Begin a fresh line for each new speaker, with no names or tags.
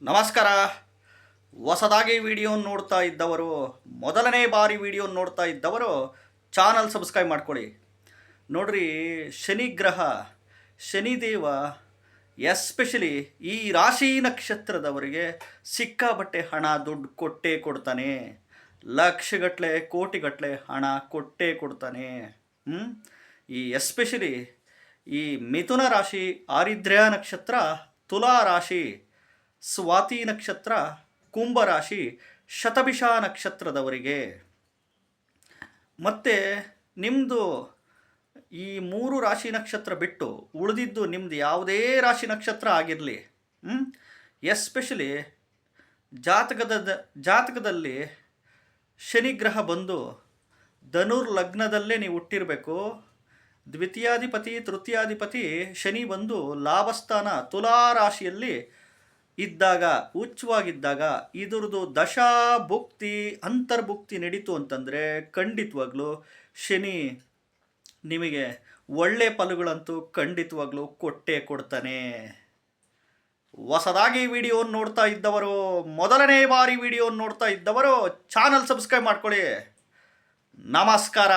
ನಮಸ್ಕಾರ. ಹೊಸದಾಗಿ ವಿಡಿಯೋ ನೋಡ್ತಾ ಇದ್ದವರು, ಮೊದಲನೇ ಬಾರಿ ವಿಡಿಯೋ ನೋಡ್ತಾ ಇದ್ದವರು ಚಾನಲ್ ಸಬ್ಸ್ಕ್ರೈಬ್ ಮಾಡ್ಕೊಳ್ಳಿ. ನೋಡ್ರಿ, ಶನಿಗ್ರಹ ಶನಿದೇವ ಎಸ್ಪೆಷಲಿ ಈ ರಾಶಿ ನಕ್ಷತ್ರದವರಿಗೆ ಸಿಕ್ಕಾಬಟ್ಟೆ ಹಣ ದುಡ್ಡು ಕೊಟ್ಟೇ ಕೊಡ್ತಾನೆ. ಲಕ್ಷಗಟ್ಟಲೆ ಕೋಟಿಗಟ್ಟಲೆ ಹಣ ಕೊಟ್ಟೇ ಕೊಡ್ತಾನೆ. ಈ ಎಸ್ಪೆಷಲಿ ಈ ಮಿಥುನ ರಾಶಿ ಆರಿದ್ರ್ಯ ನಕ್ಷತ್ರ, ತುಲಾ ರಾಶಿ ಸ್ವಾತಿ ನಕ್ಷತ್ರ, ಕುಂಭರಾಶಿ ಶತಭಿಷ ನಕ್ಷತ್ರದವರಿಗೆ, ಮತ್ತು ನಿಮ್ಮದು ಈ ಮೂರು ರಾಶಿ ನಕ್ಷತ್ರ ಬಿಟ್ಟು ಉಳಿದಿದ್ದು ನಿಮ್ಮದು ಯಾವುದೇ ರಾಶಿ ನಕ್ಷತ್ರ ಆಗಿರಲಿ, ಎಸ್ಪೆಷಲಿ ಜಾತಕದಲ್ಲಿ ಶನಿಗ್ರಹ ಬಂದು ಧನುರ್ ಲಗ್ನದಲ್ಲೇ ನೀವು ಹುಟ್ಟಿರಬೇಕು. ದ್ವಿತೀಯಾಧಿಪತಿ ತೃತೀಯಾಧಿಪತಿ ಶನಿ ಬಂದು ಲಾಭಸ್ಥಾನ ತುಲಾ ರಾಶಿಯಲ್ಲಿ ಇದ್ದಾಗ, ಉಚ್ಚವಾಗಿದ್ದಾಗ ಇದ್ರದ್ದು ದಶಾ ಭುಕ್ತಿ ಅಂತರ್ಭುಕ್ತಿ ನಡೀತು ಅಂತಂದರೆ ಖಂಡಿತವಾಗ್ಲೂ ಶನಿ ನಿಮಗೆ ಒಳ್ಳೆ ಫಲಗಳಂತೂ ಖಂಡಿತವಾಗ್ಲೂ ಕೊಟ್ಟೇ ಕೊಡ್ತಾನೆ. ಹೊಸದಾಗಿ ವಿಡಿಯೋ ನೋಡ್ತಾ ಇದ್ದವರು, ಮೊದಲನೇ ಬಾರಿ ವಿಡಿಯೋ ನೋಡ್ತಾ ಇದ್ದವರು ಚಾನಲ್ ಸಬ್ಸ್ಕ್ರೈಬ್ ಮಾಡ್ಕೊಳ್ಳಿ. ನಮಸ್ಕಾರ.